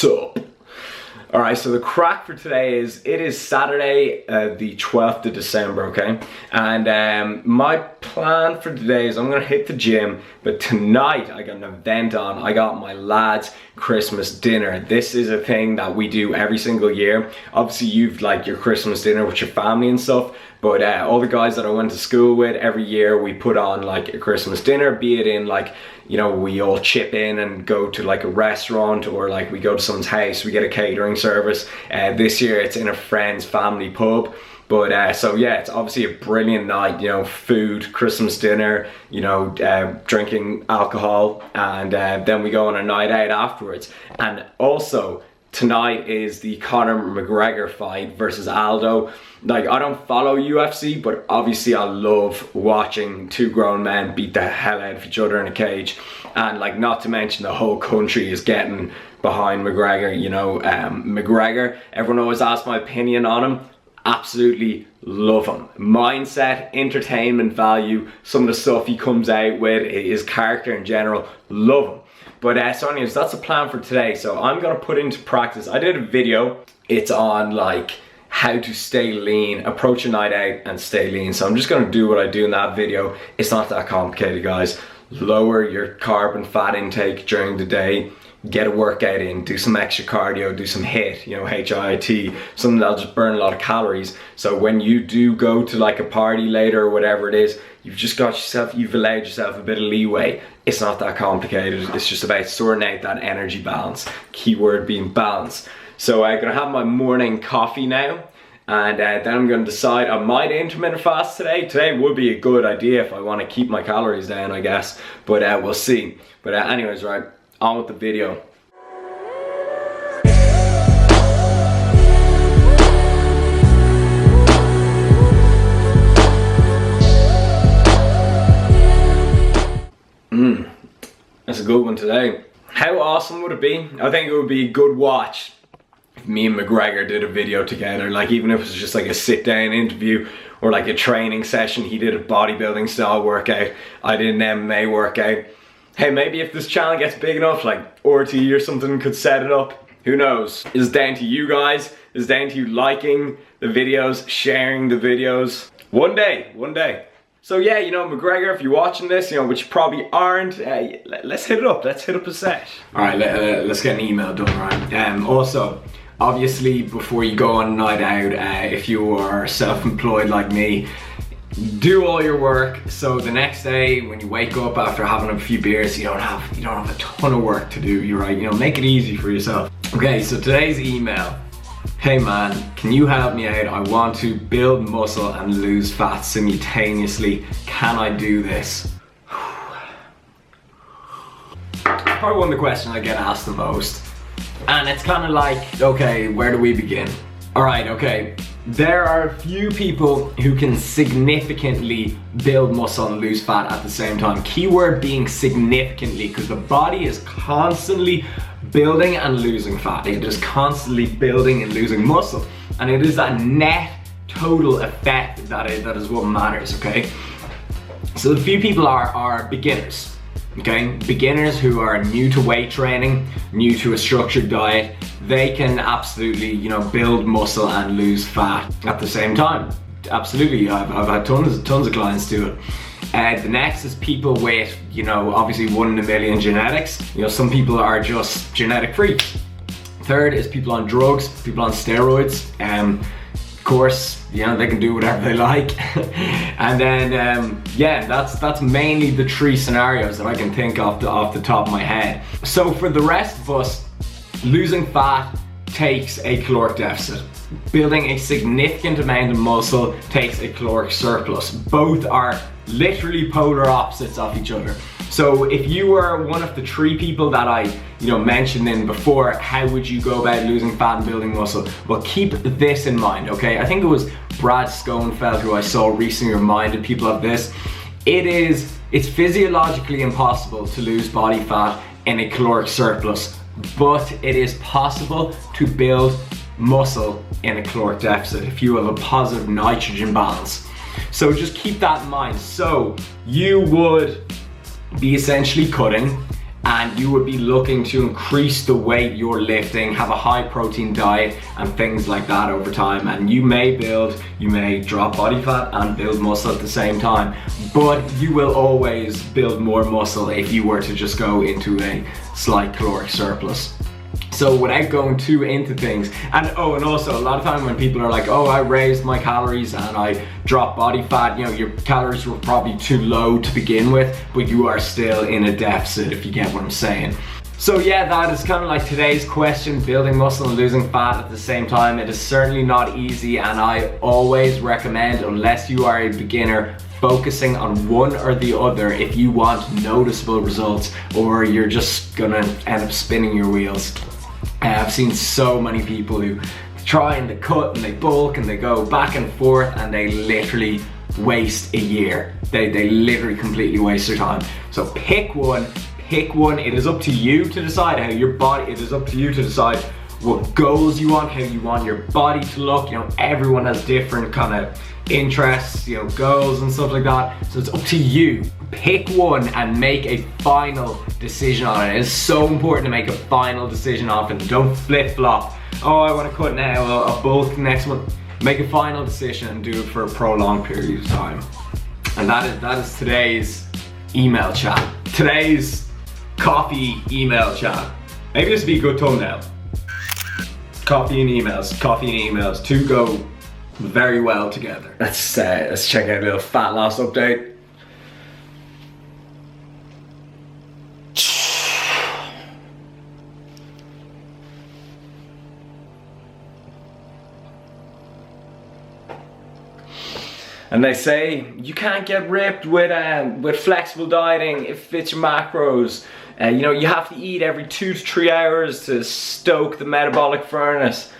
Sup? Alright, so the crack for today is, it is Saturday, the 12th of December, okay? And my plan for today is I'm gonna hit the gym, but tonight I got an event on. I got my lads' Christmas dinner. This is a thing that we do every single year. Obviously you've like your Christmas dinner with your family and stuff, but all the guys that I went to school with, every year we put on like a Christmas dinner, be it in like, you know, we all chip in and go to like a restaurant, or like we go to someone's house, we get a catering service. This year it's in a friend's family pub. But so yeah, it's obviously a brilliant night, you know, food, Christmas dinner, you know, drinking alcohol, and then we go on a night out afterwards. And also tonight is the Conor McGregor fight versus Aldo. Like, I don't follow UFC, but obviously I love watching two grown men beat the hell out of each other in a cage. And like, not to mention the whole country is getting behind McGregor, you know. McGregor, everyone always asks my opinion on him. Absolutely love him. Mindset, entertainment value, some of the stuff he comes out with, his character in general, love him. But so anyways, that's the plan for today. So I'm gonna put into practice. I did a video, it's on like how to stay lean, approach a night out and stay lean. So I'm just gonna do what I do in that video. It's not that complicated, guys. Lower your carb and fat intake during the day, get a workout in, do some extra cardio, do some HIIT, you know, HIIT, something that'll just burn a lot of calories. So when you do go to like a party later or whatever it is, you've allowed yourself a bit of leeway. It's not that complicated. It's just about sorting out that energy balance. Keyword being balance. So I'm gonna have my morning coffee now, and then I'm gonna decide. I might intermittent fast today. Today would be a good idea if I want to keep my calories down, I guess. But we'll see. But anyways, right, on with the video. That's a good one today. How awesome would it be? I think it would be a good watch if me and McGregor did a video together. Like, even if it was just like a sit down interview or like a training session. He did a bodybuilding style workout, I did an MMA workout. Hey, maybe if this channel gets big enough, like RT or something could set it up. Who knows? It's down to you guys. It's down to you liking the videos, sharing the videos. One day, one day. So yeah, you know, McGregor, if you're watching this, you know, which you probably aren't, let's hit it up. Let's hit up a set. All right, let's get an email done, right? Also, obviously, before you go on a night out, if you are self-employed like me, do all your work, so the next day when you wake up after having a few beers, you don't have a ton of work to do. You're right, you know, make it easy for yourself. Okay, so today's email. Hey man, can you help me out? I want to build muscle and lose fat simultaneously. Can I do this? Probably one of the questions I get asked the most. And it's kind of like, okay, where do we begin? All right, okay. There are a few people who can significantly build muscle and lose fat at the same time. Keyword being significantly, because the body is constantly building and losing fat. It is constantly building and losing muscle. And it is that net total effect that is what matters, okay? So the few people are beginners, okay? Beginners who are new to weight training, new to a structured diet. They can absolutely, you know, build muscle and lose fat at the same time. Absolutely, I've had tons of clients do it. The next is people with, you know, obviously 1 in a million genetics. You know, some people are just genetic freaks. Third is people on drugs, people on steroids. Of course, you know, they can do whatever they like. And then, yeah, that's mainly the 3 scenarios that I can think of off the top of my head. So for the rest of us, losing fat takes a caloric deficit. Building a significant amount of muscle takes a caloric surplus. Both are literally polar opposites of each other. So if you were one of the 3 people that I, you know, mentioned in before, how would you go about losing fat and building muscle? Well, keep this in mind, okay? I think it was Brad Schoenfeld who I saw recently reminded people of this. It's physiologically impossible to lose body fat in a caloric surplus, but it is possible to build muscle in a caloric deficit if you have a positive nitrogen balance. So just keep that in mind. So you would be essentially cutting and you would be looking to increase the weight you're lifting, have a high protein diet and things like that over time, and you may drop body fat and build muscle at the same time, but you will always build more muscle if you were to just go into a slight caloric surplus. So without going too into things, and also a lot of time when people are like, oh, I raised my calories and I dropped body fat, you know, your calories were probably too low to begin with, but you are still in a deficit, if you get what I'm saying. So yeah, that is kind of like today's question, building muscle and losing fat at the same time. It is certainly not easy, and I always recommend, unless you are a beginner, focusing on one or the other if you want noticeable results, or you're just gonna end up spinning your wheels. I've seen so many people who try and they cut and they bulk and they go back and forth and they literally waste a year. They literally completely waste their time. So pick one. It is up to you to decide how your body, it is up to you to decide what goals you want, how you want your body to look. You know, everyone has different kind of interests, you know, goals and stuff like that. So it's up to you. Pick one and make a final decision on it. It's so important to make a final decision on it. Don't flip-flop. Oh, I want to cut now, I'll bulk next month. Make a final decision and do it for a prolonged period of time. And that is today's email chat. Today's coffee email chat. Maybe this would be a good thumbnail. Coffee and emails, two go very well together. Let's check out a little fat loss update. And they say you can't get ripped with flexible dieting. It fits your macros. You know, you have to eat every 2 to 3 hours to stoke the metabolic furnace.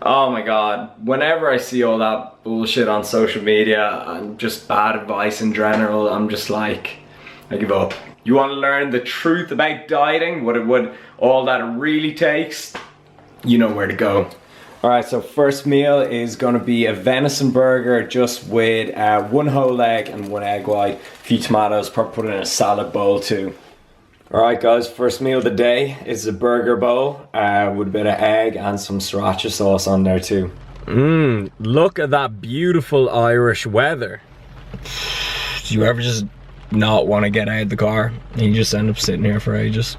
Oh my God, whenever I see all that bullshit on social media and just bad advice in general, I'm just like, I give up. You want to learn the truth about dieting, what all that it really takes, you know where to go. All right, so first meal is gonna be a venison burger just with 1 whole leg and 1 egg white, a few tomatoes, probably put it in a salad bowl too. All right guys, first meal of the day is a burger bowl with a bit of egg and some sriracha sauce on there too. Look at that beautiful Irish weather. Do you ever just not want to get out of the car and you just end up sitting here for ages?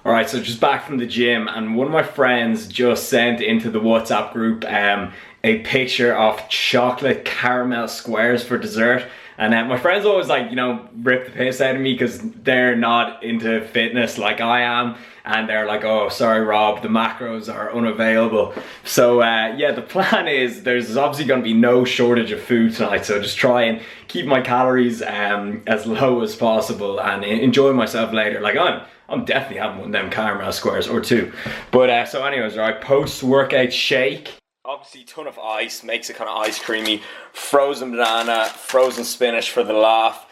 Alright, so just back from the gym, and one of my friends just sent into the WhatsApp group a picture of chocolate caramel squares for dessert. And my friends always like, you know, rip the piss out of me because they're not into fitness like I am. And they're like, oh, sorry Rob, the macros are unavailable. So yeah, the plan is there's obviously going to be no shortage of food tonight. So just try and keep my calories as low as possible and enjoy myself later. Like I'm definitely having one of them caramel squares or two. But so anyways, right, post-workout shake. Obviously ton of ice, makes it kind of ice creamy. Frozen banana, frozen spinach for the laugh.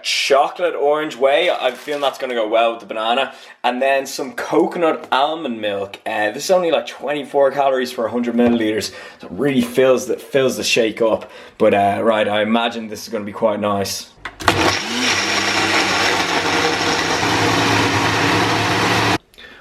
Chocolate orange whey, I'm feeling that's going to go well with the banana. And then some coconut almond milk. This is only like 24 calories for 100 milliliters. So it really fills the shake up. But right, I imagine this is going to be quite nice.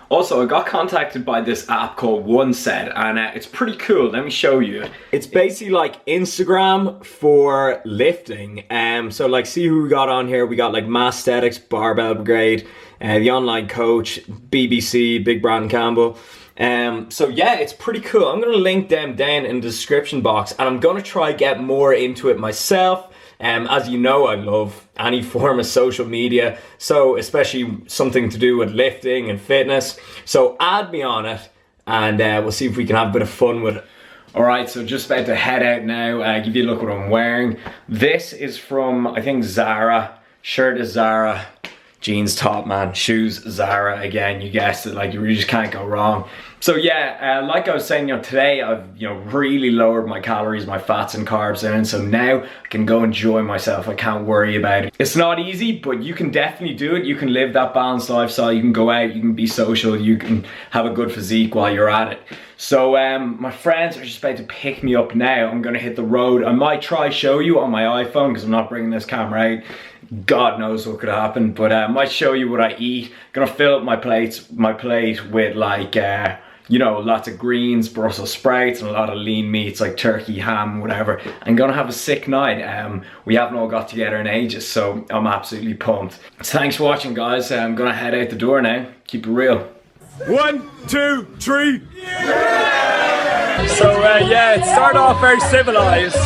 Also, I got contacted by this app called One Set, and it's pretty cool. Let me show you. It's basically like Instagram for lifting. So like, see who we got on here. We got like Massthetics, Barbell Brigade, the Online Coach, BBC, Big Brand Campbell. So yeah, it's pretty cool. I'm gonna link them down in the description box, and I'm gonna try get more into it myself. As you know, I love any form of social media, so especially something to do with lifting and fitness. So add me on it, and we'll see if we can have a bit of fun with it. Alright, so just about to head out now, give you a look what I'm wearing. This is from, I think, Zara. Shirt is Zara, jeans top, man, shoes Zara, again, you guessed it, like, you really just can't go wrong. So yeah, like I was saying, today I've, really lowered my calories, my fats and carbs down, so now I can go enjoy myself. I can't worry about it. It's not easy, but you can definitely do it. You can live that balanced lifestyle, you can go out, you can be social, you can have a good physique while you're at it. So my friends are just about to pick me up now. I'm gonna hit the road. I might try show you on my iPhone because I'm not bringing this camera out. God knows what could happen, but I might show you what I eat. Gonna fill up my plate with like, lots of greens, Brussels sprouts, and a lot of lean meats like turkey, ham, whatever. I'm gonna have a sick night. We haven't all got together in ages, so I'm absolutely pumped. So thanks for watching, guys. I'm gonna head out the door now. Keep it real. 1, 2, 3. Yeah! So yeah, it started off very civilized.